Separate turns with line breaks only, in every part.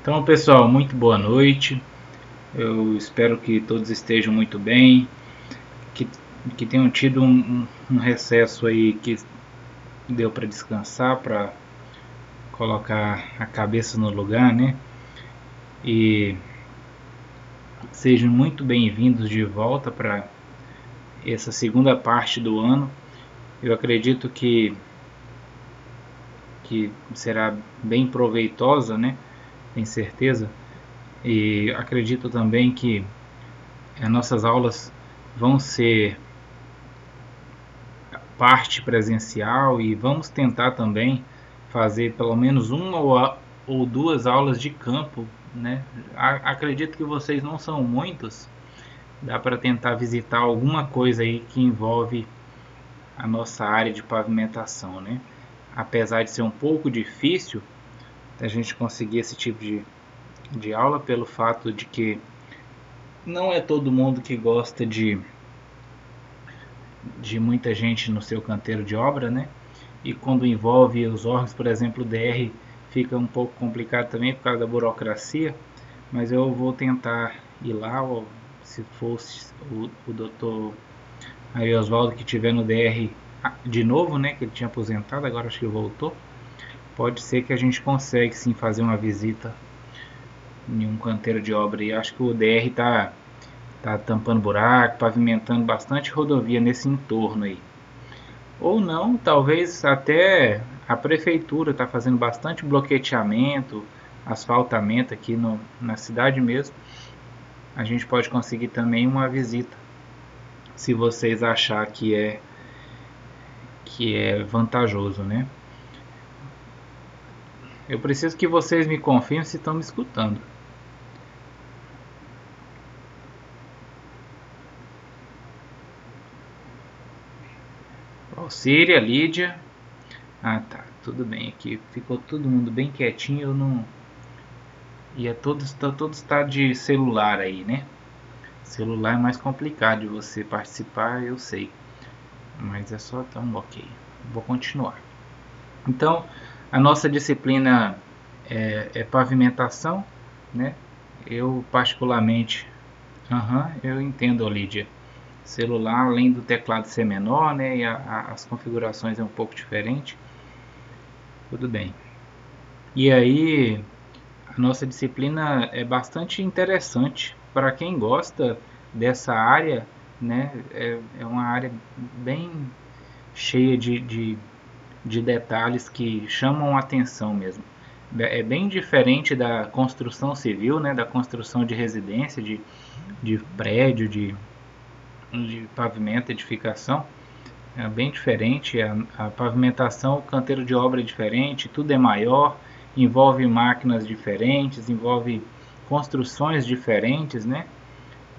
Então, pessoal, muito boa noite. Eu espero que todos estejam muito bem, que, que tenham tido um recesso aí que deu para descansar, para colocar a cabeça no lugar, né? E sejam muito bem-vindos de volta para essa segunda parte do ano. Eu acredito que será bem proveitosa, né? Tenho certeza. E acredito também que as nossas aulas vão ser parte presencial e vamos tentar também fazer pelo menos uma ou duas aulas de campo, né? Acredito que vocês não são muitos, dá para tentar visitar alguma coisa aí que envolve a nossa área de pavimentação, né? Apesar de ser um pouco difícil a gente conseguir esse tipo de aula pelo fato de que não é todo mundo que gosta de muita gente no seu canteiro de obra, né? E quando envolve os órgãos, por exemplo, o DR, fica um pouco complicado também por causa da burocracia, mas eu vou tentar ir lá, ou se fosse o doutor aí Oswaldo que tiver no DR de novo, né, que ele tinha aposentado, agora acho que voltou, pode ser que a gente consiga sim fazer uma visita em um canteiro de obra, e acho que o DR tá tampando buraco, pavimentando bastante rodovia nesse entorno aí. Ou não, talvez até a prefeitura está fazendo bastante bloqueteamento, asfaltamento aqui na cidade mesmo. A gente pode conseguir também uma visita, se vocês achar que é vantajoso, né? Eu preciso que vocês me confirmem se estão me escutando. Síria, Lídia. Ah, tá, tudo bem aqui. Ficou todo mundo bem quietinho, eu não. E todos tá de celular aí, né? Celular é mais complicado de você participar, eu sei. Mas é só então, ok. Vou continuar. Então, a nossa disciplina é pavimentação, né? Eu particularmente, eu entendo, Lídia. Celular, além do teclado ser menor, né? E as configurações é um pouco diferente. Tudo bem. E aí, a nossa disciplina é bastante interessante para quem gosta dessa área, né? É uma área bem cheia de detalhes que chamam a atenção mesmo. É bem diferente da construção civil, né? Da construção de residência, de prédio, de pavimento, edificação. É bem diferente. A pavimentação, o canteiro de obra é diferente, tudo é maior, envolve máquinas diferentes, envolve construções diferentes, né?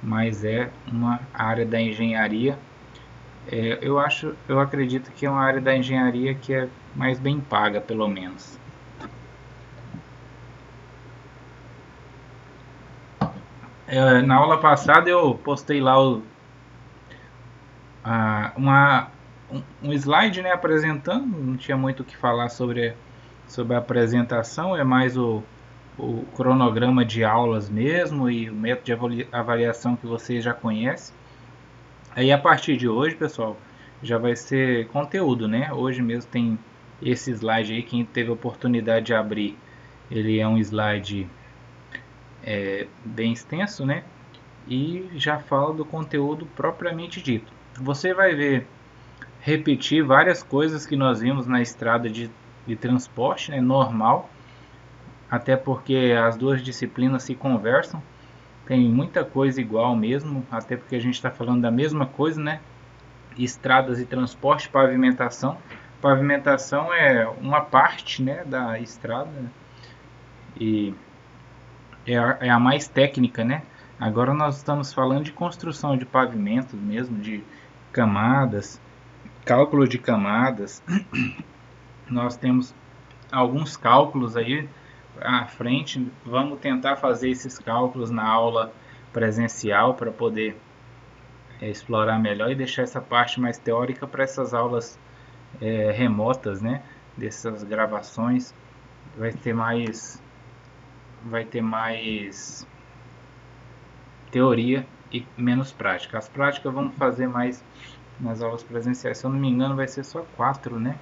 Mas é uma área da engenharia. Eu acredito que é uma área da engenharia que é mais bem paga, pelo menos. Na aula passada eu postei lá um slide, né, apresentando, não tinha muito o que falar sobre a apresentação, é mais o cronograma de aulas mesmo e o método de avaliação que vocês já conhecem. Aí a partir de hoje, pessoal, já vai ser conteúdo, né? Hoje mesmo tem esse slide aí, quem teve a oportunidade de abrir, ele é um slide bem extenso, né? E já fala do conteúdo propriamente dito. Você vai ver repetir várias coisas que nós vimos na estrada de transporte, né, normal, até porque as duas disciplinas se conversam, tem muita coisa igual mesmo, até porque a gente está falando da mesma coisa, né? Estradas e transporte, pavimentação. Pavimentação é uma parte, né, da estrada e é a mais técnica, né? Agora nós estamos falando de construção de pavimentos mesmo, de camadas, cálculo de camadas. Nós temos alguns cálculos aí à frente. Vamos tentar fazer esses cálculos na aula presencial para poder explorar melhor e deixar essa parte mais teórica para essas aulas remotas, né? Dessas gravações vai ter vai ter mais teoria e menos prática. As práticas vamos fazer mais nas aulas presenciais. Se eu não me engano, vai ser só 4, né?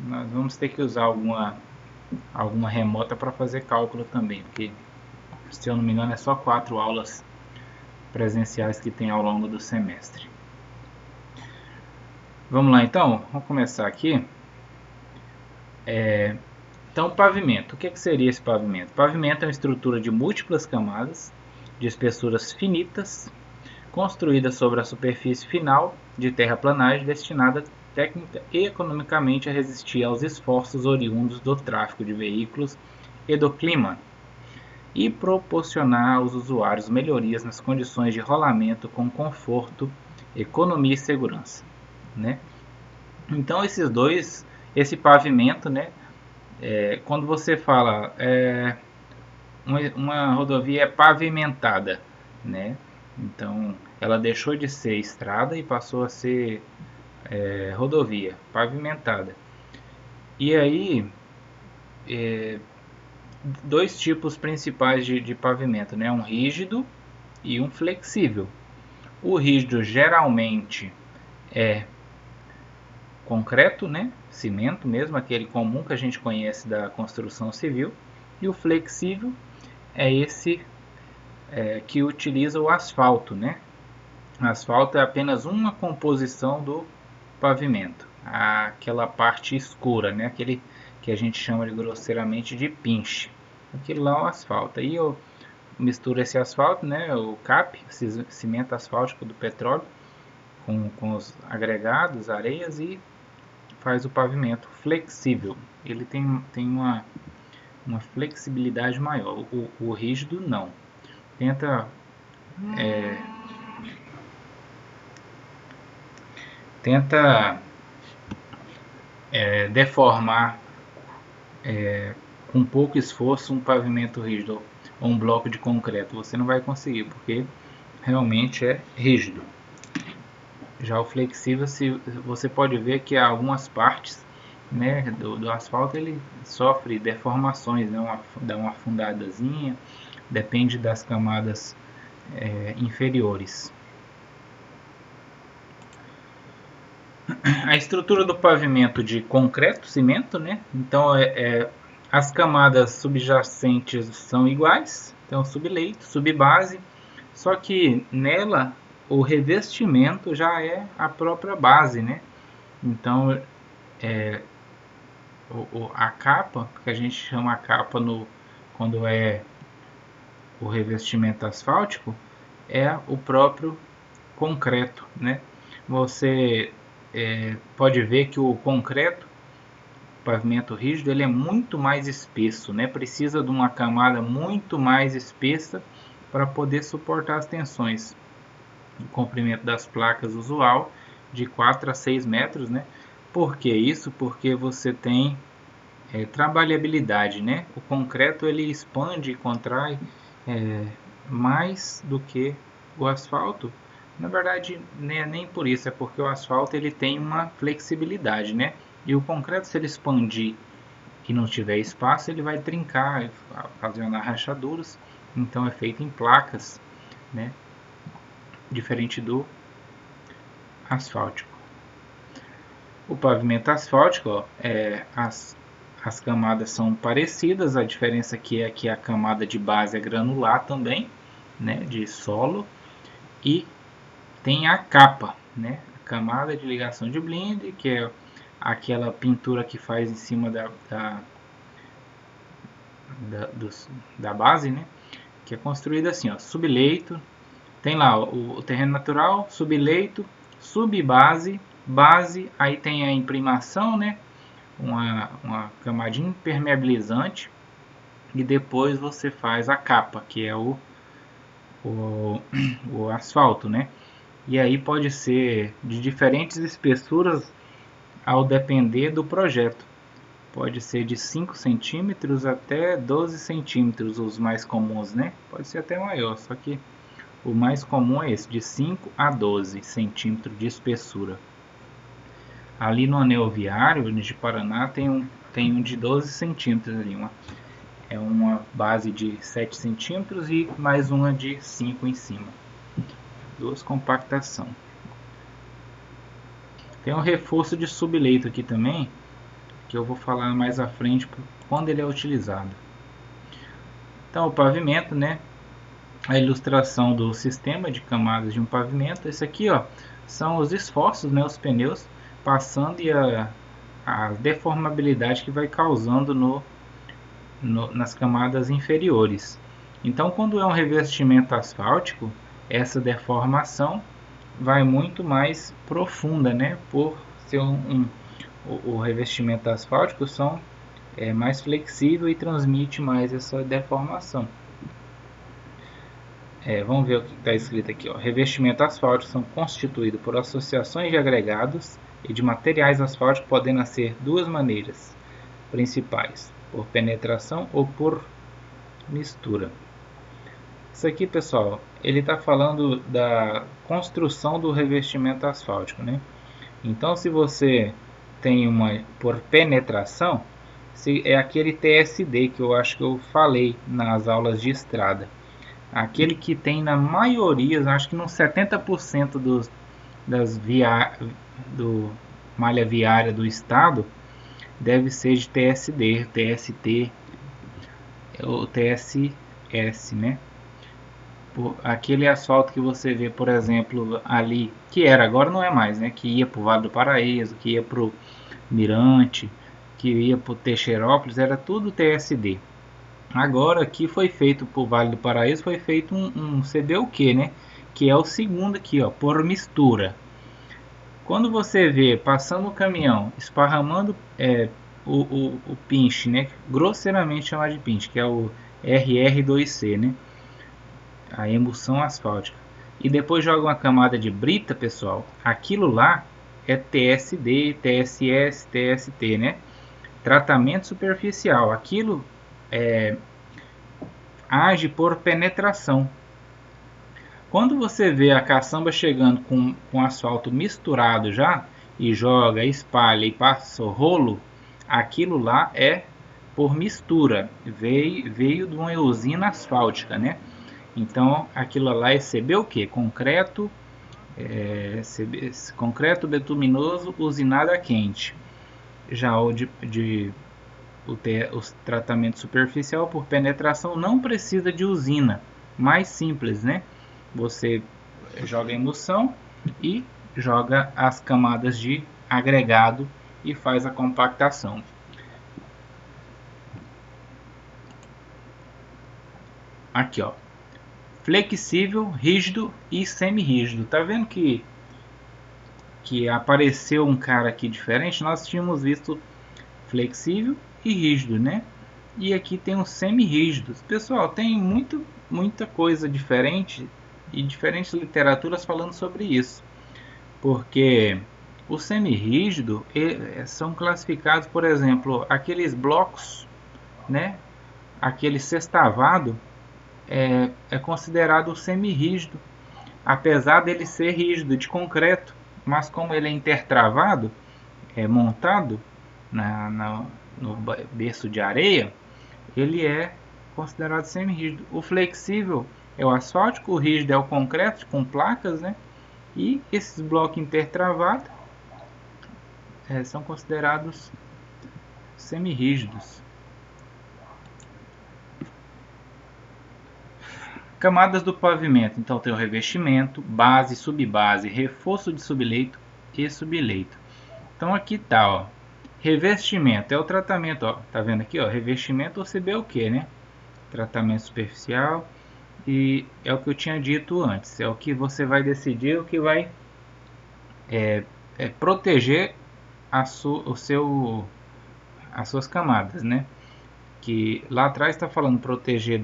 Nós vamos ter que usar alguma remota para fazer cálculo também, porque se eu não me engano é só 4 aulas presenciais que tem ao longo do semestre. Vamos lá então, vamos começar aqui. Então, pavimento. O que seria esse pavimento? Pavimento é uma estrutura de múltiplas camadas, de espessuras finitas, construída sobre a superfície final de terraplanagem, destinada técnica e economicamente a resistir aos esforços oriundos do tráfego de veículos e do clima, e proporcionar aos usuários melhorias nas condições de rolamento com conforto, economia e segurança, né? Então esse pavimento, né? Quando você fala uma rodovia é pavimentada, né? Então ela deixou de ser estrada e passou a ser rodovia pavimentada. E aí dois tipos principais de pavimento, né? Um rígido e um flexível. O rígido geralmente é concreto, né? Cimento mesmo, aquele comum que a gente conhece da construção civil. E o flexível é esse que utiliza o asfalto, né? O asfalto é apenas uma composição do pavimento, aquela parte escura, né? Aquele que a gente chama de grosseiramente de pinche. Aquilo lá é o asfalto. Aí eu misturo esse asfalto, né? O CAP, cimento asfáltico do petróleo, com os agregados, areias, e faz o pavimento flexível. Ele tem uma flexibilidade maior. O rígido não. Tenta deformar com pouco esforço um pavimento rígido ou um bloco de concreto. Você não vai conseguir, porque realmente é rígido. Já o flexível, você pode ver que algumas partes, né, do asfalto ele sofre deformações, né, dá uma afundadazinha, depende das camadas inferiores. A estrutura do pavimento de concreto, cimento, né? Então as camadas subjacentes são iguais, então subleito, subbase, só que nela o revestimento já é a própria base, né? Então a capa, que a gente chama a capa quando é o revestimento asfáltico, é o próprio concreto, né? Você pode ver que o concreto, o pavimento rígido, ele é muito mais espesso, né? Precisa de uma camada muito mais espessa para poder suportar as tensões. O comprimento das placas usual de 4 a 6 metros, né? Por que isso? Porque você tem trabalhabilidade, né? O concreto ele expande e contrai mais do que o asfalto. Na verdade, nem por isso, é porque o asfalto ele tem uma flexibilidade, né? E o concreto, se ele expandir e não tiver espaço, ele vai trincar, ocasionar rachaduras. Então é feito em placas, né? Diferente do asfáltico. O pavimento asfáltico, ó, as camadas são parecidas, a diferença aqui é que a camada de base é granular também, né? De solo, e tem a capa, né? A camada de ligação de blinde, que é aquela pintura que faz em cima da base, né? Que é construída assim, ó, subleito, tem lá o terreno natural, subleito, subbase, base, aí tem a imprimação, né? Uma camadinha impermeabilizante, e depois você faz a capa, que é o asfalto, né? E aí pode ser de diferentes espessuras ao depender do projeto. Pode ser de 5 centímetros até 12 centímetros, os mais comuns, né? Pode ser até maior, só que o mais comum é esse, de 5 a 12 centímetros de espessura. Ali no anel viário de Paraná tem um de 12 centímetros ali, uma base de 7 centímetros e mais uma de 5 em cima. Duas compactação. Tem um reforço de subleito aqui também, que eu vou falar mais à frente quando ele é utilizado. Então o pavimento, né? A ilustração do sistema de camadas de um pavimento. Esse aqui, ó, são os esforços, né? Os pneus passando e a deformabilidade que vai causando nas camadas inferiores. Então, quando é um revestimento asfáltico, essa deformação vai muito mais profunda, né? Por ser o revestimento asfáltico é mais flexível e transmite mais essa deformação. Vamos ver o que está escrito aqui. Ó. Revestimento asfáltico são constituídos por associações de agregados e de materiais asfálticos, podendo ser duas maneiras principais: por penetração ou por mistura. Isso aqui, pessoal, ele está falando da construção do revestimento asfáltico, né? Então, se você tem uma por penetração, é aquele TSD que eu acho que eu falei nas aulas de estrada. Aquele que tem na maioria, acho que nos 70% do malha viária do estado, deve ser de TSD, TST ou TSS, né? Aquele asfalto que você vê, por exemplo, ali, que era, agora não é mais, né? Que ia para o Vale do Paraíso, que ia para o Mirante, que ia para o Teixeirópolis, era tudo TSD. Agora aqui foi feito para o Vale do Paraíso, foi feito um CBUQ, né? Que é o segundo aqui, ó, por mistura. Quando você vê passando o caminhão, esparramando o pinche, né? Grosseiramente chamado de pinche, que é o RR2C, né? A emulsão asfáltica. E depois joga uma camada de brita, pessoal. Aquilo lá é TSD, TSS, TST, né? Tratamento superficial. Aquilo age por penetração. Quando você vê a caçamba chegando com asfalto misturado já, e joga, espalha e passa o rolo, aquilo lá é por mistura, veio de uma usina asfáltica, né? Então aquilo lá é CBUQ, concreto, concreto betuminoso usinado a quente. Já o tratamento superficial por penetração não precisa de usina, mais simples, né? Você joga a emulsão e joga as camadas de agregado e faz a compactação. Aqui, ó, flexível, rígido e semi-rígido. Tá vendo que apareceu um cara aqui diferente? Nós tínhamos visto flexível e rígido, né? E aqui tem os semi-rígidos. Pessoal, tem muita coisa diferente e diferentes literaturas falando sobre isso, porque o semi-rígido são classificados, por exemplo, aqueles blocos, né? Aquele sextavado é considerado semi-rígido, apesar dele ser rígido de concreto, mas como ele é intertravado, montado no berço de areia, ele é considerado semi-rígido. O flexível é o asfáltico, o rígido é o concreto com placas, né? E esses blocos intertravados são considerados semi-rígidos. Camadas do pavimento. Então tem o revestimento, base, subbase, reforço de subleito e subleito. Então aqui tá, ó. Revestimento é o tratamento, ó. Tá vendo aqui, ó? Revestimento ou CBUQ, né? Tratamento superficial. E é o que eu tinha dito antes, é o que você vai decidir, o que vai proteger as suas camadas, né? Que lá atrás está falando proteger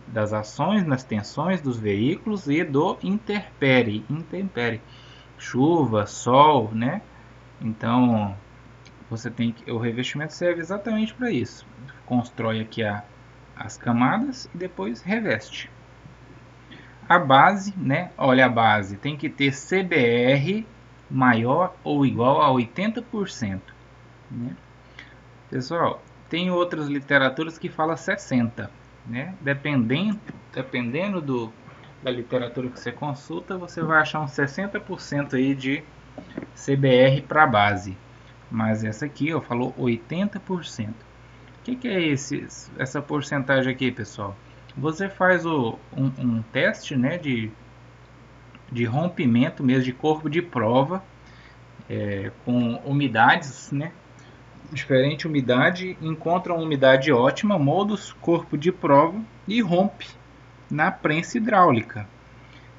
das ações, das tensões dos veículos e do intempérie, chuva, sol, né? Então você tem que, o revestimento serve exatamente para isso. Constrói aqui as camadas e depois reveste. A base, né? Olha, a base tem que ter CBR maior ou igual a 80%. Né? Pessoal, tem outras literaturas que falam 60%. né? Dependendo da literatura que você consulta, você vai achar uns 60% aí de CBR para base. Mas essa aqui, ó, falou 80%. O que é essa porcentagem aqui, pessoal? Você faz um teste, né, de rompimento mesmo, de corpo de prova, com umidades, né, diferente umidade, encontra uma umidade ótima, molda o corpo de prova e rompe na prensa hidráulica.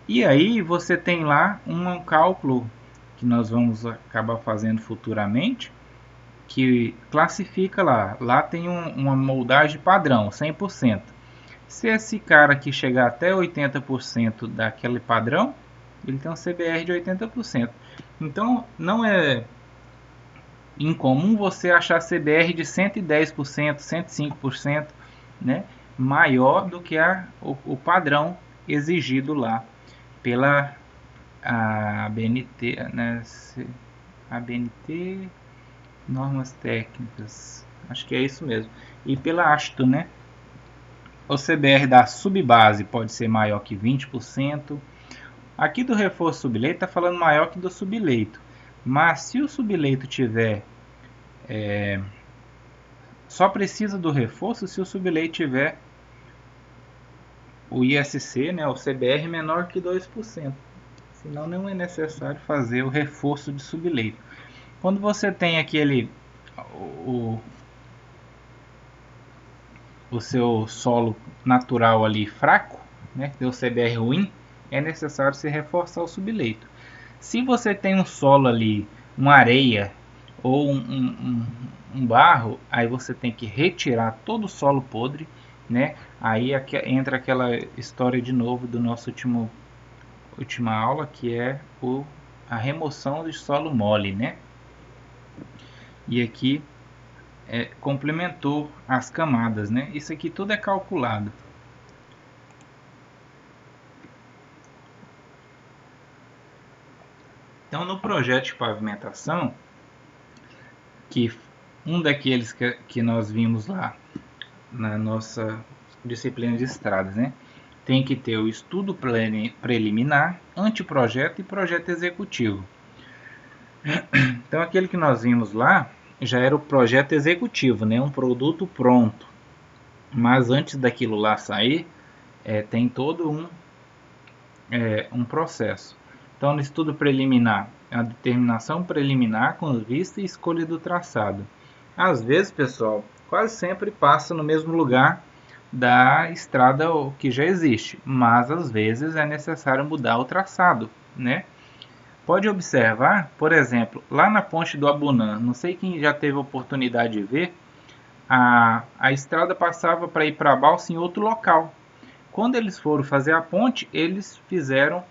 E aí você tem lá um cálculo que nós vamos acabar fazendo futuramente, que classifica lá. Lá tem uma moldagem padrão, 100%. Se esse cara aqui chegar até 80% daquele padrão, ele tem um CBR de 80%. Então não é incomum você achar CBR de 110%, 105%, né? Maior do que o padrão exigido lá pela ABNT, né? ABNT, normas técnicas, acho que é isso mesmo, e pela ASTO, né? O CBR da subbase pode ser maior que 20%. Aqui do reforço subleito está falando maior que do subleito, mas se o subleito tiver só precisa do reforço se o subleito tiver o ISC, né, o CBR menor que 2%. Senão não é necessário fazer o reforço de subleito. Quando você tem o seu solo natural ali fraco, né, que deu CBR ruim, é necessário se reforçar o subleito. Se você tem um solo ali, uma areia ou um barro, aí você tem que retirar todo o solo podre, né? Aí entra aquela história de novo do nosso última aula, que é a remoção de solo mole, né? E aqui complementou as camadas, né? Isso aqui tudo é calculado. Então, no projeto de pavimentação, que um daqueles que nós vimos lá na nossa disciplina de estradas, né? Tem que ter o estudo preliminar, anteprojeto e projeto executivo. Então, aquele que nós vimos lá já era o projeto executivo, né? Um produto pronto. Mas antes daquilo lá sair, tem todo um processo. Então, no estudo preliminar, a determinação preliminar com vista e escolha do traçado. Às vezes, pessoal, quase sempre passa no mesmo lugar da estrada que já existe, mas às vezes é necessário mudar o traçado, né? Pode observar, por exemplo, lá na ponte do Abunã, não sei quem já teve a oportunidade de ver, a estrada passava para ir para a balsa em outro local. Quando eles foram fazer a ponte, eles fizeram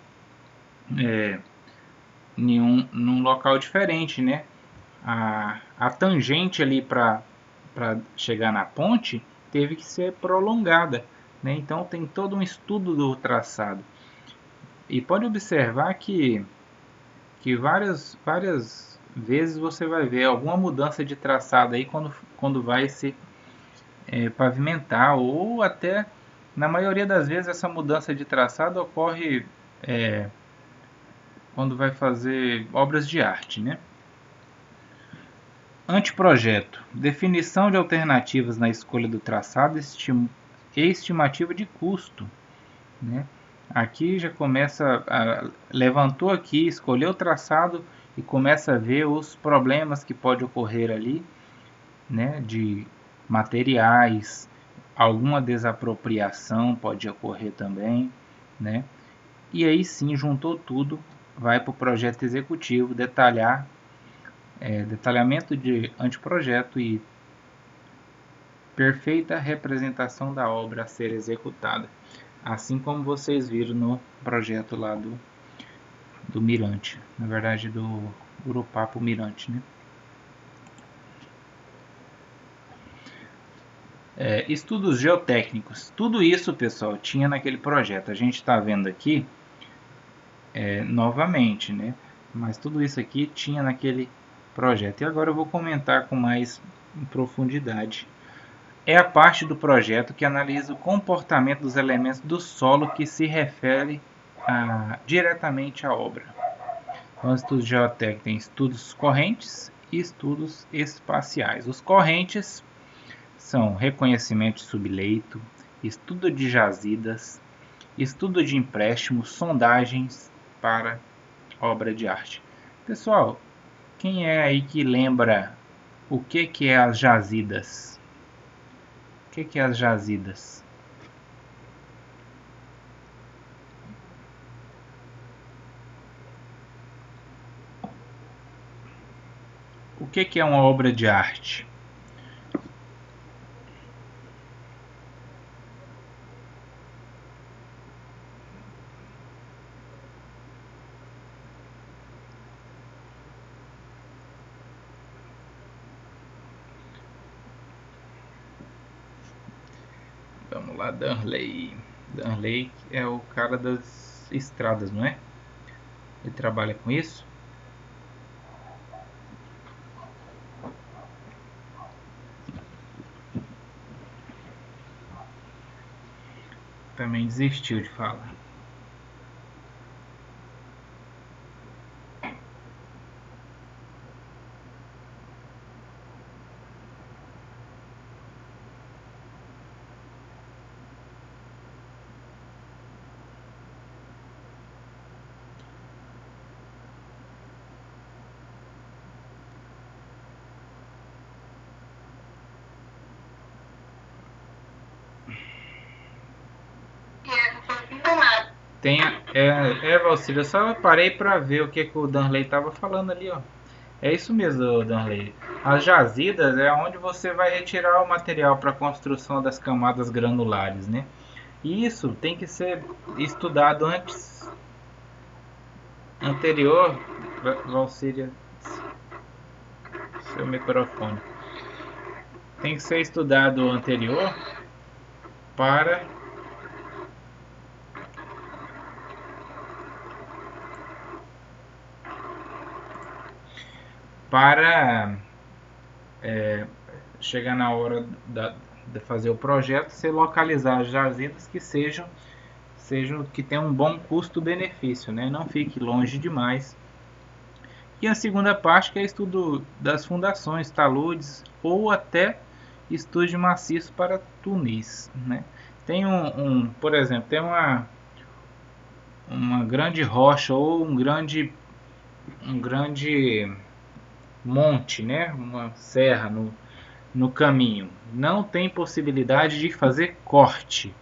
num local diferente, né? A tangente ali para chegar na ponte teve que ser prolongada, né? Então tem todo um estudo do traçado. E pode observar que várias vezes você vai ver alguma mudança de traçado aí quando vai se pavimentar, ou até na maioria das vezes essa mudança de traçado ocorre quando vai fazer obras de arte, né? Anteprojeto. Definição de alternativas na escolha do traçado e estimativa de custo, né? Aqui já começa, levantou aqui, escolheu o traçado e começa a ver os problemas que pode ocorrer ali, né? De materiais, alguma desapropriação pode ocorrer também, né? E aí sim, juntou tudo, vai para o projeto executivo, detalhamento de anteprojeto e perfeita representação da obra a ser executada. Assim como vocês viram no projeto lá do Mirante, na verdade do Urupapo Mirante, né? Estudos geotécnicos, tudo isso, pessoal, tinha naquele projeto. A gente está vendo aqui novamente, né? Mas tudo isso aqui tinha naquele projeto. E agora eu vou comentar com mais profundidade é a parte do projeto que analisa o comportamento dos elementos do solo que se refere diretamente à obra. Então, o estudo geotécnico tem estudos correntes e estudos espaciais. Os correntes são reconhecimento de subleito, estudo de jazidas, estudo de empréstimos, sondagens para obra de arte. Pessoal, quem é aí que lembra o que é as jazidas? O que é as jazidas? O que é uma obra de arte? Vamos lá, Darley. Darley é o cara das estradas, não é? Ele trabalha com isso. Também desistiu de falar. Valcílio, eu só parei para ver o que o Danley estava falando ali, ó. É isso mesmo, Danley. As jazidas é onde você vai retirar o material para a construção das camadas granulares, né? E isso tem que ser estudado anterior, Valcília, seu microfone. Tem que ser estudado anterior para chegar na hora de fazer o projeto, você localizar as jazidas que sejam que tenham um bom custo-benefício, né? Não fique longe demais. E a segunda parte, que é estudo das fundações, taludes ou até estudo de maciço para túneis, né? Tem por exemplo, tem uma grande rocha ou um grande monte, né? Uma serra no caminho. Não tem possibilidade de fazer corte,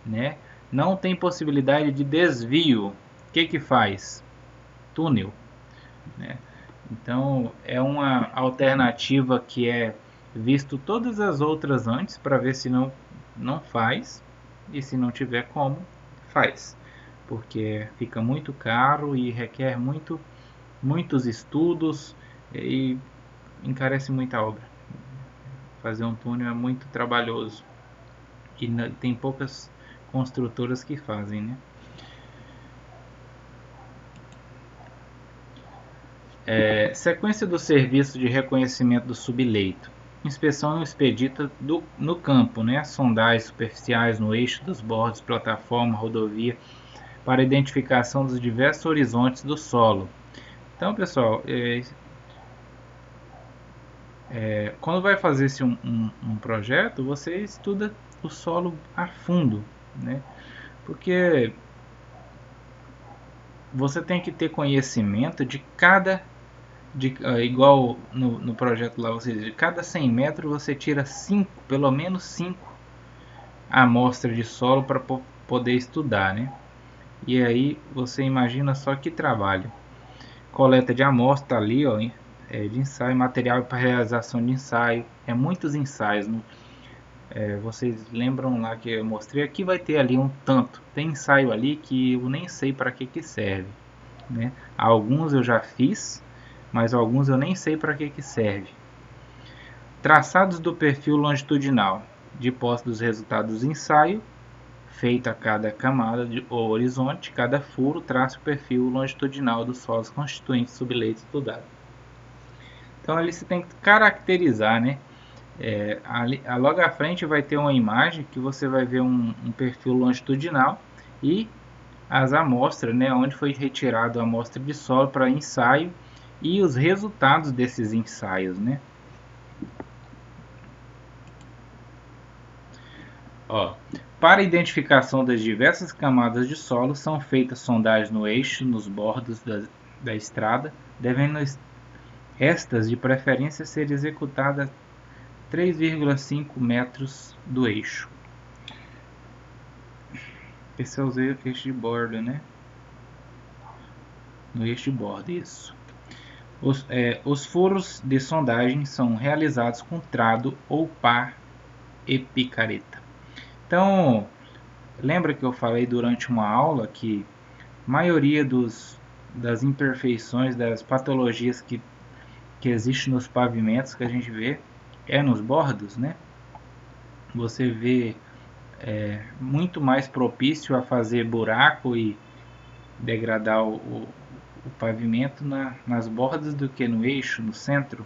né? Não tem possibilidade de desvio. O que faz? Túnel, né? Então é uma alternativa que é visto todas as outras antes para ver se não faz, e se não tiver como, faz, porque fica muito caro e requer muitos estudos e encarece muita obra. Fazer um túnel é muito trabalhoso e tem poucas construtoras que fazem, né? Sequência do serviço de reconhecimento do subleito. Inspeção expedita no campo, né? Sondagens superficiais no eixo dos bordos, plataforma, rodovia, para identificação dos diversos horizontes do solo. Então, pessoal, quando vai fazer um projeto, você estuda o solo a fundo, né? Porque você tem que ter conhecimento de cada igual no projeto lá, de cada 100 metros você tira pelo menos 5 amostras de solo para poder estudar, né? E aí você imagina só que trabalho. Coleta de amostra ali, ó, de ensaio, material para realização de ensaio, muitos ensaios. Vocês lembram lá que eu mostrei? Aqui vai ter ali um tanto. Tem ensaio ali que eu nem sei para que serve, né? Alguns eu já fiz, mas alguns eu nem sei para que serve. Traçados do perfil longitudinal, de posse dos resultados do ensaio, feito a cada camada ou horizonte, cada furo traça o perfil longitudinal dos solos constituintes subleito estudado. Então ali você tem que caracterizar, né? Logo à frente vai ter uma imagem que você vai ver um perfil longitudinal e as amostras, né, onde foi retirado a amostra de solo para ensaio e os resultados desses ensaios, né? Ó, para a identificação das diversas camadas de solo são feitas sondagens no eixo, nos bordos da estrada, devendo estas de preferência ser executadas 3,5 metros do eixo. Esse é o eixo de borda, né? No eixo de borda, isso. Os furos de sondagem são realizados com trado ou pá e picareta. Então, lembra que eu falei durante uma aula que a maioria das imperfeições, das patologias que existem nos pavimentos que a gente vê é nos bordos, né? Você vê muito mais propício a fazer buraco e degradar o pavimento nas bordas do que no eixo, no centro.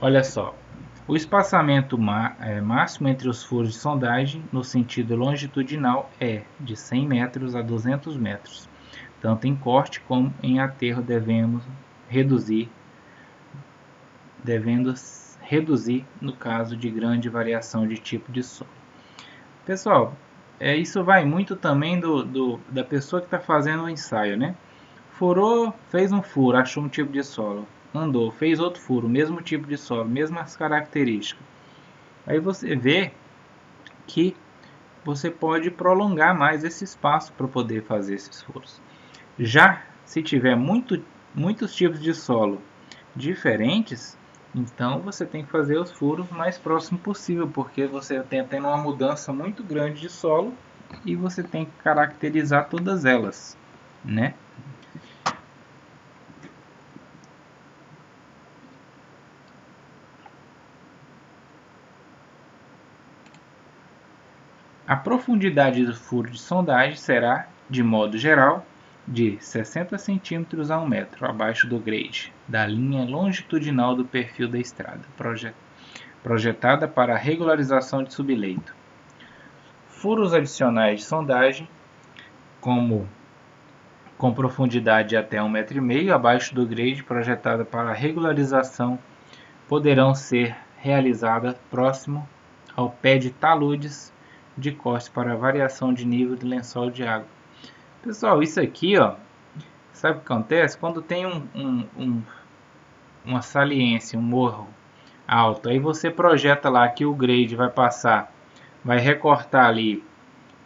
Olha só, o espaçamento máximo entre os furos de sondagem no sentido longitudinal é de 100 metros a 200 metros. Tanto em corte como em aterro devendo reduzir no caso de grande variação de tipo de solo. Pessoal, isso vai muito também da pessoa que está fazendo o ensaio, né? Furou, fez um furo, achou um tipo de solo. Andou, fez outro furo, mesmo tipo de solo, mesmas características. Aí você vê que você pode prolongar mais esse espaço para poder fazer esses furos. Já se tiver muitos tipos de solo diferentes, então você tem que fazer os furos mais próximo possível, porque você está tendo uma mudança muito grande de solo e você tem que caracterizar todas elas, né? A profundidade do furo de sondagem será, de modo geral, de 60 cm a 1 metro abaixo do grade da linha longitudinal do perfil da estrada, projetada para a regularização de subleito. Furos adicionais de sondagem, com profundidade de até 1,5 m abaixo do grade projetada para a regularização, poderão ser realizadas próximo ao pé de taludes de corte para variação de nível de lençol de água. Pessoal, isso aqui, ó, sabe o que acontece? Quando tem uma saliência, um morro alto, aí você projeta lá que o grade vai passar, vai recortar ali,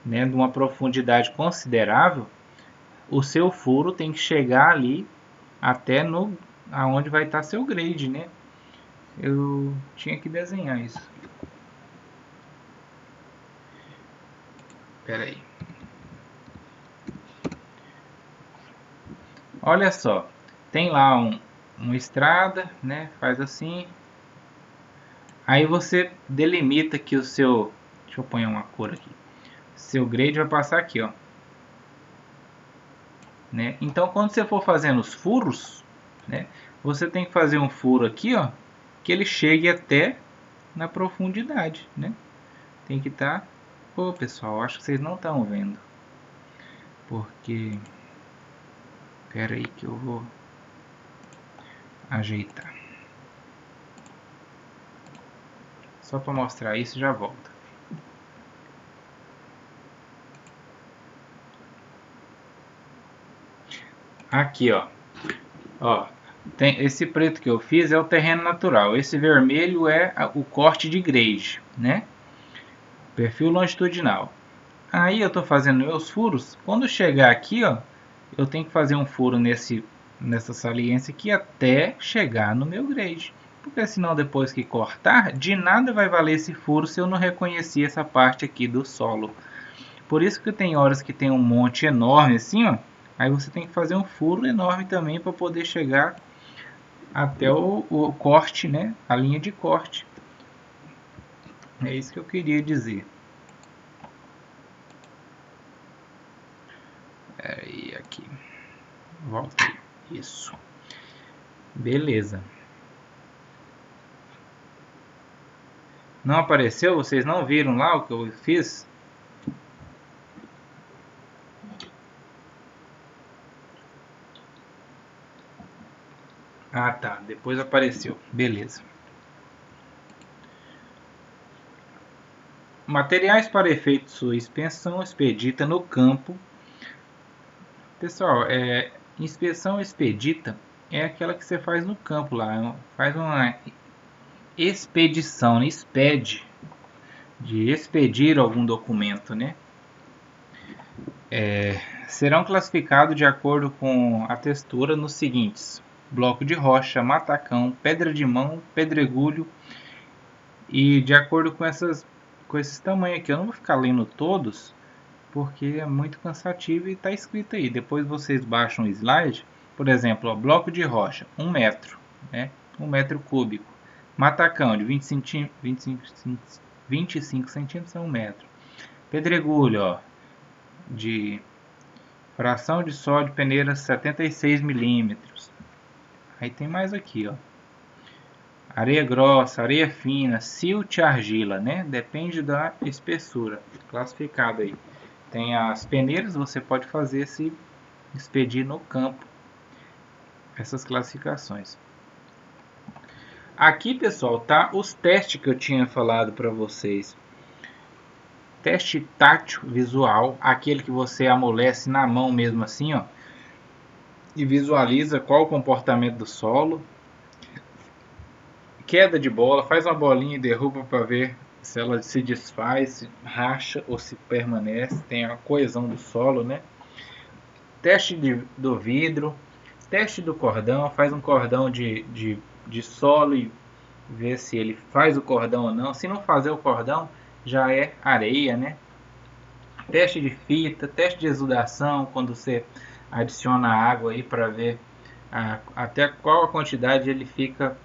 né, de uma profundidade considerável, o seu furo tem que chegar ali até aonde vai estar seu grade, né? Eu tinha que desenhar isso. Espera aí. Olha só, tem lá uma estrada, né? Faz assim. Aí você delimita que o seu, deixa eu pôr uma cor aqui. Seu grade vai passar aqui, ó. Né? Então, quando você for fazendo os furos, né? Você tem que fazer um furo aqui, ó, que ele chegue até na profundidade, né? Tem que estar. Pô, pessoal, acho que vocês não estão vendo, porque espera aí que eu vou ajeitar. Só para mostrar isso, já volto. Aqui, ó. Ó, esse preto que eu fiz é o terreno natural. Esse vermelho é o corte de grade, né? Perfil longitudinal. Aí eu estou fazendo meus furos. Quando chegar aqui, ó, eu tenho que fazer um furo nessa saliência aqui até chegar no meu grade. Porque senão depois que cortar, de nada vai valer esse furo se eu não reconhecer essa parte aqui do solo. Por isso que tem horas que tem um monte enorme assim, ó. Aí você tem que fazer um furo enorme também para poder chegar até o corte, né? A linha de corte. É isso que eu queria dizer. Aí aqui. Voltei. Isso. Beleza. Não apareceu? Vocês não viram lá o que eu fiz? Ah, tá. Depois apareceu. Beleza. Materiais para efeito inspeção expedita no campo. Pessoal, inspeção expedita é aquela que você faz no campo lá. Faz uma expedição, né? Expede. De expedir algum documento, né? Serão classificados de acordo com a textura nos seguintes: bloco de rocha, matacão, pedra de mão, pedregulho. E de acordo com esses tamanhos aqui, eu não vou ficar lendo todos, porque é muito cansativo e está escrito aí. Depois vocês baixam o slide. Por exemplo, ó, bloco de rocha, 1 metro, né? 1 metro cúbico. Matacão de 25 centímetros a 1 metro. Pedregulho, ó, de fração de sódio peneira 76 milímetros. Aí tem mais aqui, ó. Areia grossa, areia fina, silt, argila, né? Depende da espessura. Classificado aí. Tem as peneiras, você pode fazer se expedir no campo. Essas classificações. Aqui, pessoal, tá os testes que eu tinha falado para vocês. Teste tátil visual, aquele que você amolece na mão mesmo assim, ó, e visualiza qual o comportamento do solo. Queda de bola, faz uma bolinha e derruba para ver se ela se desfaz, se racha ou se permanece, tem a coesão do solo, né? Teste do vidro, teste do cordão, faz um cordão de solo e vê se ele faz o cordão ou não. Se não fazer o cordão, já é areia, né? Teste de fita, teste de exudação, quando você adiciona água aí para ver até qual a quantidade ele fica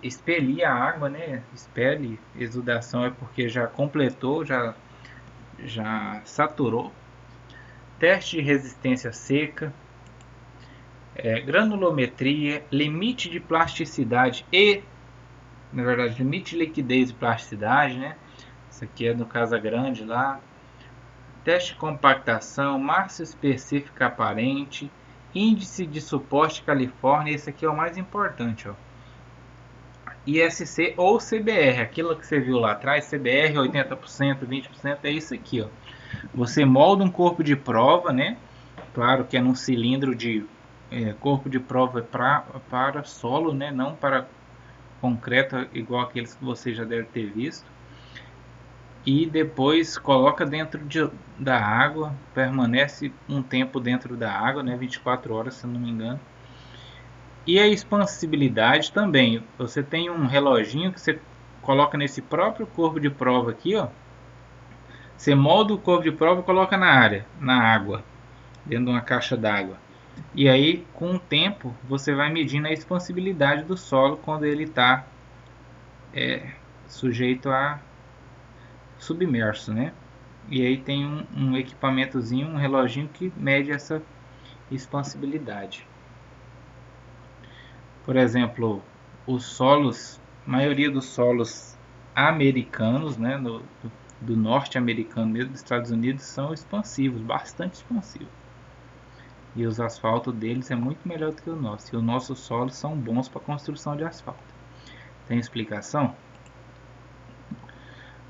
expelir a água, né? Expele, exudação é porque já completou, já saturou. Teste de resistência seca, granulometria, limite de plasticidade e, na verdade, limite de liquidez e plasticidade, né? Isso aqui é no Casa Grande lá. Teste de compactação, massa específica aparente, índice de suporte Califórnia, esse aqui é o mais importante, ó. ISC ou CBR, aquilo que você viu lá atrás, CBR 80%, 20%, é isso aqui, ó. Você molda um corpo de prova, né? Claro que é num cilindro de corpo de prova para solo, né? Não para concreto, igual aqueles que você já deve ter visto. E depois coloca dentro da água, permanece um tempo dentro da água, né? 24 horas, se não me engano. E a expansibilidade também. Você tem um reloginho que você coloca nesse próprio corpo de prova aqui, ó. Você molda o corpo de prova e coloca na água, dentro de uma caixa d'água. E aí, com o tempo, você vai medindo a expansibilidade do solo quando ele está sujeito a submerso, né? E aí tem um equipamentozinho, um reloginho que mede essa expansibilidade. Por exemplo, os solos, a maioria dos solos americanos, né, do norte americano mesmo, dos Estados Unidos, são expansivos, bastante expansivos. E os asfaltos deles é muito melhor do que o nosso. E os nossos solos são bons para construção de asfalto. Tem explicação?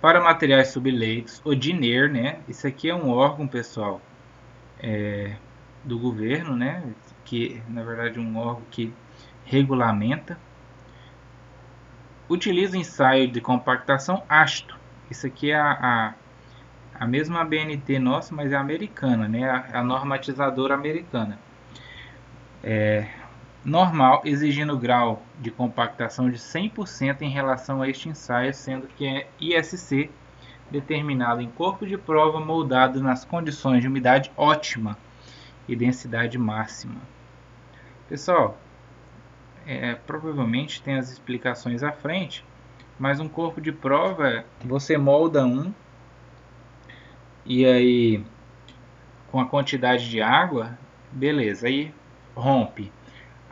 Para materiais subleitos, o DINER, né? Isso aqui é um órgão, pessoal, do governo, né? Que na verdade é um órgão que regulamenta. Utiliza ensaio de compactação ácido. Isso aqui é a mesma BNT nossa, mas é americana, né? A normatizadora americana. Normal, exigindo grau de compactação de 100% em relação a este ensaio, sendo que é ISC determinado em corpo de prova moldado nas condições de umidade ótima e densidade máxima. Pessoal, provavelmente tem as explicações à frente, mas um corpo de prova você molda e aí com a quantidade de água, beleza, aí rompe.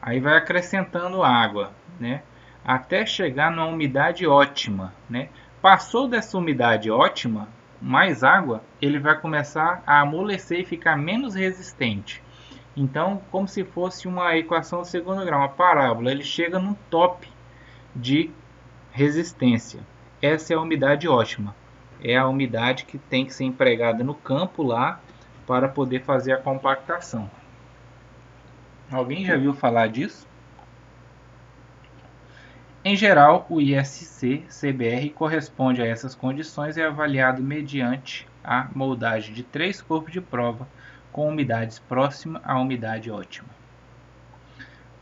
Aí vai acrescentando água, né? Até chegar numa umidade ótima, né? Passou dessa umidade ótima, mais água, ele vai começar a amolecer e ficar menos resistente. Então, como se fosse uma equação de segundo grau, uma parábola, ele chega no top de resistência. Essa é a umidade ótima. É a umidade que tem que ser empregada no campo lá para poder fazer a compactação. Alguém já viu falar disso? Em geral, o ISC-CBR corresponde a essas condições e é avaliado mediante a moldagem de 3 corpos de prova com umidades próximas à umidade ótima.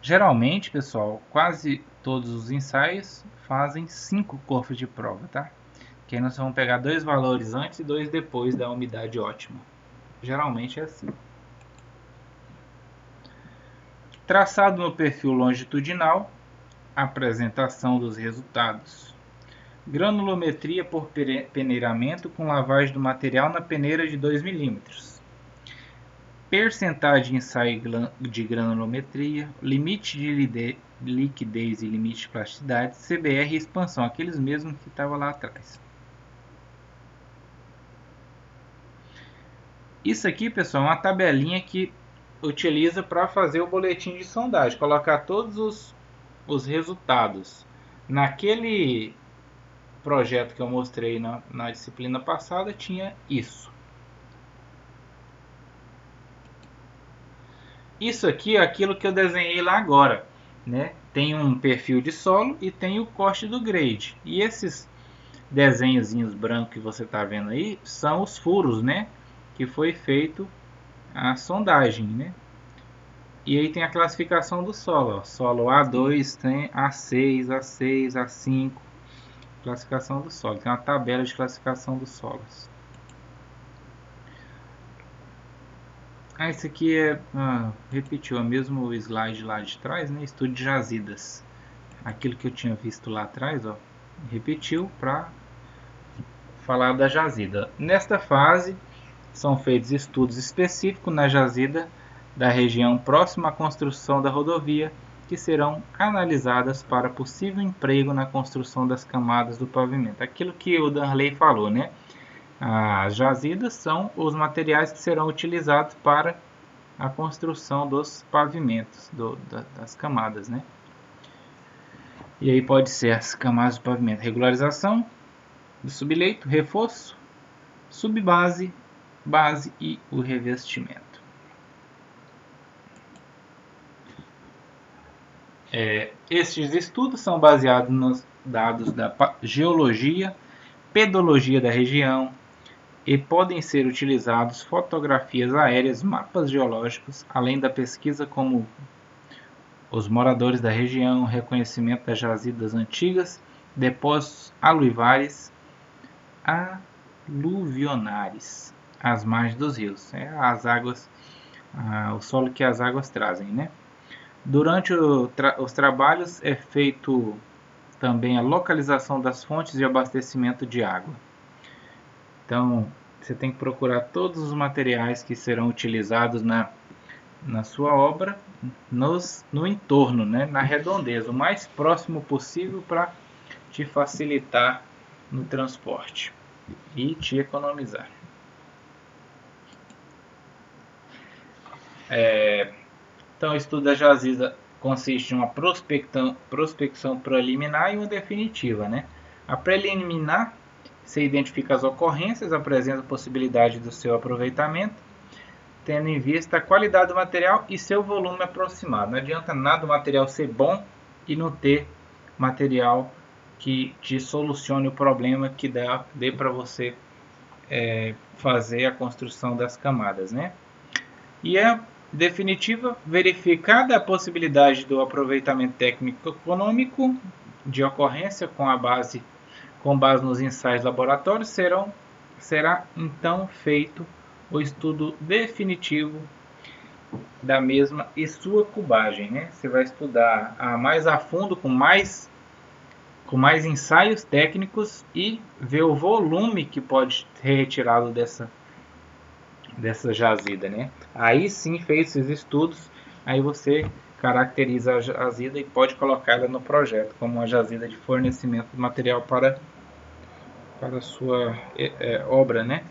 Geralmente, pessoal, quase todos os ensaios fazem 5 corpos de prova, tá? Que aí nós vamos pegar 2 valores antes e 2 depois da umidade ótima. Geralmente é assim. Traçado no perfil longitudinal, apresentação dos resultados. Granulometria por peneiramento com lavagem do material na peneira de 2 mm. Percentagem de ensaio de granulometria, limite de liquidez e limite de plasticidade, CBR e expansão, aqueles mesmos que estavam lá atrás. Isso aqui, pessoal, é uma tabelinha que utiliza para fazer o boletim de sondagem, colocar todos os resultados. Naquele projeto que eu mostrei na disciplina passada, tinha isso. Isso aqui é aquilo que eu desenhei lá agora, né? Tem um perfil de solo e tem o corte do grade. E esses desenhozinhos brancos que você está vendo aí são os furos, né? Que foi feito a sondagem, né? E aí tem a classificação do solo, ó. Solo A2 tem A6, A6, A5, classificação do solo. Tem uma tabela de classificação dos solos. Esse aqui repetiu o mesmo slide lá de trás, né? Estudo de jazidas. Aquilo que eu tinha visto lá atrás, ó, repetiu para falar da jazida. Nesta fase, são feitos estudos específicos na jazida da região próxima à construção da rodovia, que serão analisadas para possível emprego na construção das camadas do pavimento. Aquilo que o Danley falou, né? As jazidas são os materiais que serão utilizados para a construção dos pavimentos, das camadas, né? E aí pode ser as camadas do pavimento: regularização do subleito, reforço, subbase, base e o revestimento. Estes estudos são baseados nos dados da geologia, pedologia da região, e podem ser utilizados fotografias aéreas, mapas geológicos, além da pesquisa como os moradores da região, reconhecimento das jazidas antigas, depósitos aluvionais, às margens dos rios, as águas, o solo que as águas trazem, né? Durante os trabalhos é feito também a localização das fontes de abastecimento de água. Então, você tem que procurar todos os materiais que serão utilizados na sua obra no entorno, né, na redondeza, o mais próximo possível para te facilitar no transporte e te economizar. Então, o estudo da jazida consiste em uma prospecção preliminar e uma definitiva, né? A preliminar, você identifica as ocorrências, apresenta a possibilidade do seu aproveitamento, tendo em vista a qualidade do material e seu volume aproximado. Não adianta nada o material ser bom e não ter material que te solucione o problema, que dê para você fazer a construção das camadas, né? E a definitiva, verificada a possibilidade do aproveitamento técnico econômico de ocorrência com base nos ensaios laboratórios, será então feito o estudo definitivo da mesma e sua cubagem, né? Você vai estudar mais a fundo, com mais ensaios técnicos e ver o volume que pode ser retirado dessa jazida, né? Aí sim, feitos esses estudos, aí você caracteriza a jazida e pode colocar ela no projeto como uma jazida de fornecimento de material para a sua obra, né?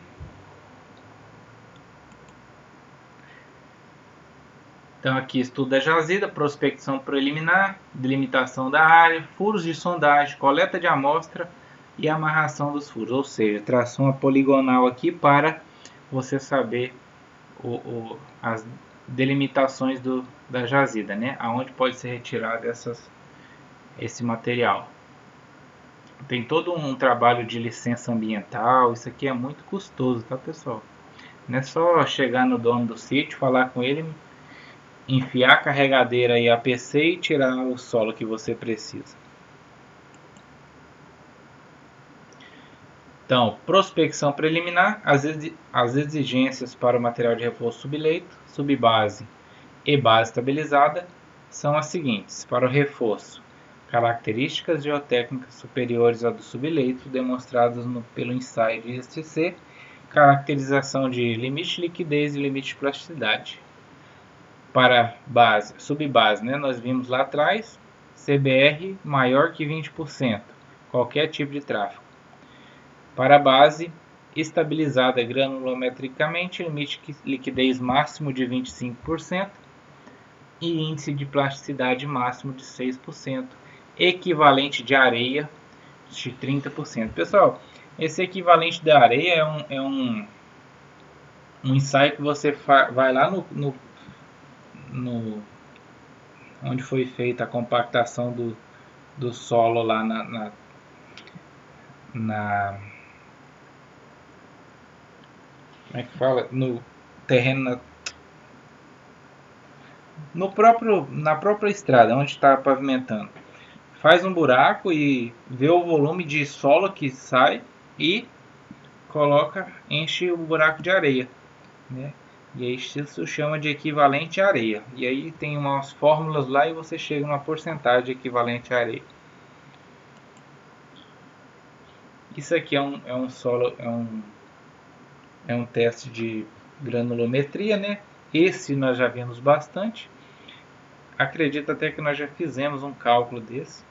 Então aqui estudo da jazida, prospecção preliminar, delimitação da área, furos de sondagem, coleta de amostra e amarração dos furos, ou seja, tração poligonal aqui para você saber as delimitações da jazida, né? Aonde pode ser retirado esse material. Tem todo um trabalho de licença ambiental, isso aqui é muito custoso, tá, pessoal? Não é só chegar no dono do sítio, falar com ele, enfiar a carregadeira e a PC e tirar o solo que você precisa. Então, prospecção preliminar, as exigências para o material de reforço subleito, subbase e base estabilizada são as seguintes. Para o reforço, características geotécnicas superiores ao do subleito demonstradas pelo ensaio de ISTC, caracterização de limite de liquidez e limite de plasticidade. Para base, subbase, né, nós vimos lá atrás, CBR maior que 20%, qualquer tipo de tráfego. Para a base, estabilizada granulometricamente, limite de liquidez máximo de 25% e índice de plasticidade máximo de 6%, equivalente de areia de 30%. Pessoal, esse equivalente da areia é um ensaio que você vai lá no onde foi feita a compactação do solo lá como é que fala? No terreno, na própria estrada, onde está pavimentando. Faz um buraco e vê o volume de solo que sai e enche o buraco de areia, né? E aí isso chama de equivalente à areia. E aí tem umas fórmulas lá e você chega numa porcentagem equivalente à areia. Isso aqui é um solo, é um teste de granulometria, né? Esse nós já vimos bastante. Acredito até que nós já fizemos um cálculo desse.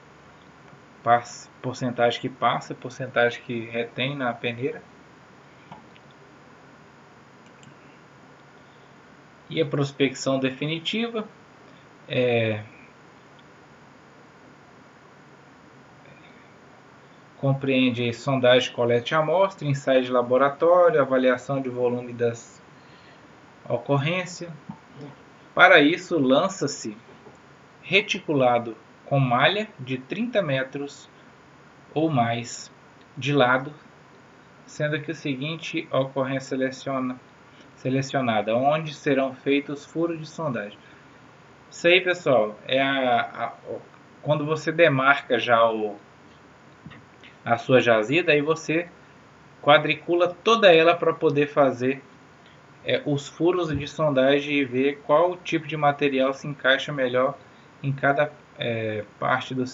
Porcentagem que passa, porcentagem que retém na peneira. E a prospecção definitiva compreende sondagem, coleta de amostra, ensaio de laboratório, avaliação de volume das ocorrências. Para isso, lança-se reticulado com malha de 30 metros ou mais de lado, sendo que o seguinte ocorrência selecionada, onde serão feitos furos de sondagem. Isso aí, pessoal, quando você demarca já a sua jazida, aí você quadricula toda ela para poder fazer os furos de sondagem e ver qual tipo de material se encaixa melhor em cada parte da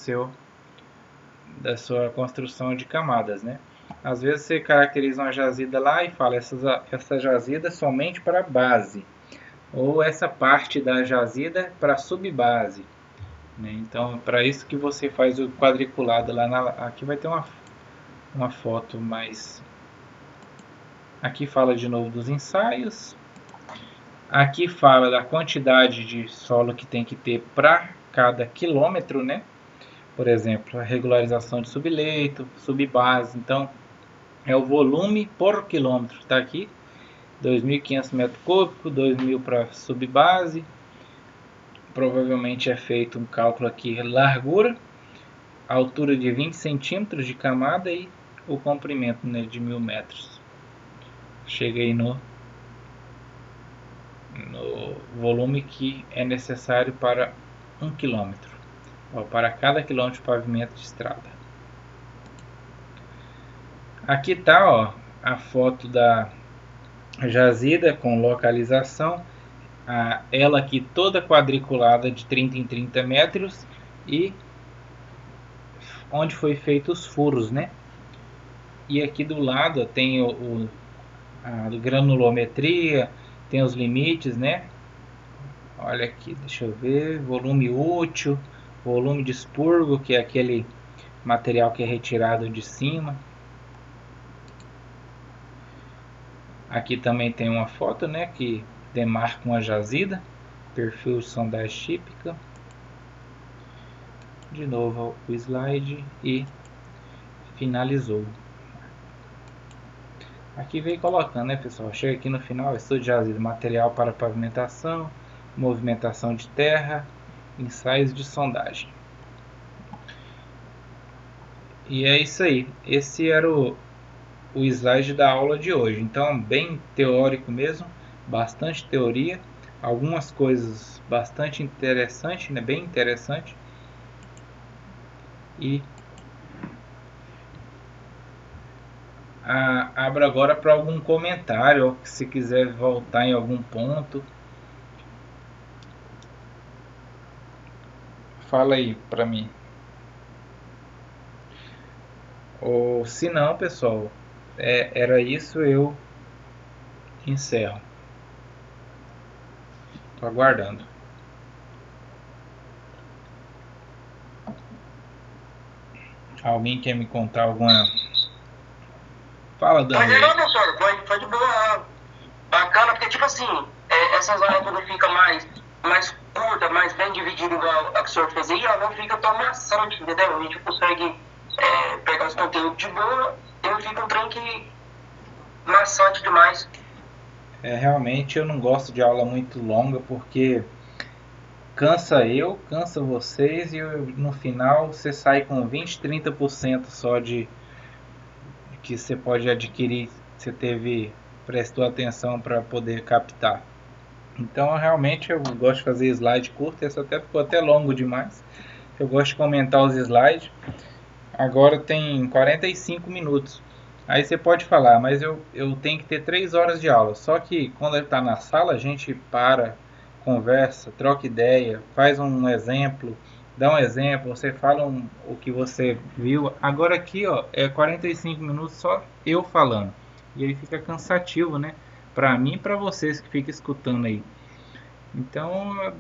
sua construção de camadas, né? Às vezes você caracteriza uma jazida lá e fala essa jazida é somente para base, ou essa parte da jazida para subbase, né? Então, para isso que você faz o quadriculado lá. Aqui vai ter uma foto mais. Aqui fala de novo dos ensaios. Aqui fala da quantidade de solo que tem que ter para cada quilômetro, né? Por exemplo, a regularização de subleito, subbase. Então, é o volume por quilômetro. Está aqui, 2.500 metros cúbicos, 2.000 para subbase. Provavelmente é feito um cálculo aqui, largura, altura de 20 centímetros de camada e o comprimento, né, de 1.000 metros. Cheguei no volume que é necessário para 1 quilômetro, ou para cada quilômetro de pavimento de estrada. Aqui está a foto da jazida com localização, ela aqui toda quadriculada de 30 em 30 metros e onde foi feito os furos, né? E aqui do lado tem a granulometria, tem os limites, né? Olha aqui, deixa eu ver, volume útil, volume de expurgo, que é aquele material que é retirado de cima. Aqui também tem uma foto, né, que demarca uma jazida, perfil de sondagem típica. De novo o slide e finalizou. Aqui veio colocando, né, pessoal? Chega aqui no final, estudo de jazida, material para pavimentação, movimentação de terra, ensaios de sondagem. E é isso aí. Esse era o slide da aula de hoje. Então, bem teórico mesmo, bastante teoria, algumas coisas bastante interessantes, né? Bem interessante. E abro agora para algum comentário, ou se quiser voltar em algum ponto. Fala aí para mim. Ou se não, pessoal, era isso, eu encerro. Tô aguardando. Alguém quer me contar alguma... Fala, Dani.
Mas não, professor, foi de boa, bacana, porque tipo assim, essas aulas quando fica mais curta, mais bem dividida igual a que o senhor fez aí, ela não fica tão maçante, entendeu? A gente consegue pegar os conteúdos de boa e não fica um trem que maçante demais.
Realmente eu não gosto de aula muito longa porque cansa eu, cansa vocês e no final você sai com 20, 30% só de que você pode adquirir, você prestou atenção para poder captar. Então realmente eu gosto de fazer slide curto, esse até ficou até longo demais. Eu gosto de comentar os slides. Agora tem 45 minutos. Aí você pode falar, mas eu tenho que ter 3 horas de aula. Só que quando ele está na sala, a gente para, conversa, troca ideia, faz um exemplo, dá um exemplo, você fala o que você viu. Agora aqui, ó, é 45 minutos só eu falando. E aí fica cansativo, né? Para mim e para vocês que ficam escutando aí. Então,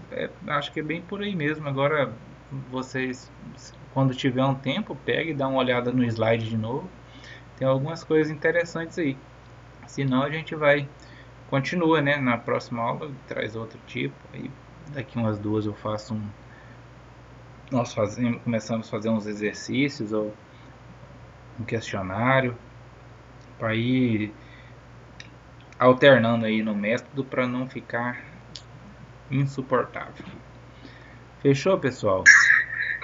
acho que é bem por aí mesmo. Agora, vocês, quando tiver um tempo, pegue e dá uma olhada no slide de novo. Tem algumas coisas interessantes aí. Senão a gente vai continua, né? Na próxima aula traz outro tipo. Aí daqui umas duas eu faço nós começamos a fazer uns exercícios ou um questionário para ir alternando aí no método para não ficar insuportável. Fechou, pessoal?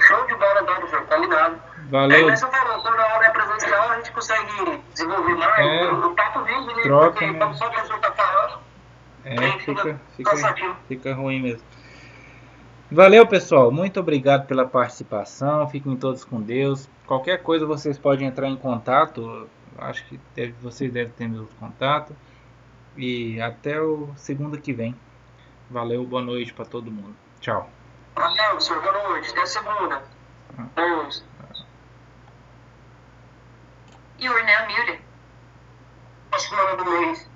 Show de bola, então, professor, combinado.
Valeu.
Mas você falou, quando a aula é presencial, a gente consegue desenvolver mais o papo vídeo, né?
Troca,
Porque quando só a pessoa tá falando,
fica ruim mesmo. Valeu, pessoal. Muito obrigado pela participação. Fiquem todos com Deus. Qualquer coisa vocês podem entrar em contato. Acho que vocês devem ter meu contato. E até o segunda que vem. Valeu, boa noite para todo mundo. Tchau.
Valeu, senhor. Boa noite. Até segunda. You are now muted. Próxima do mês.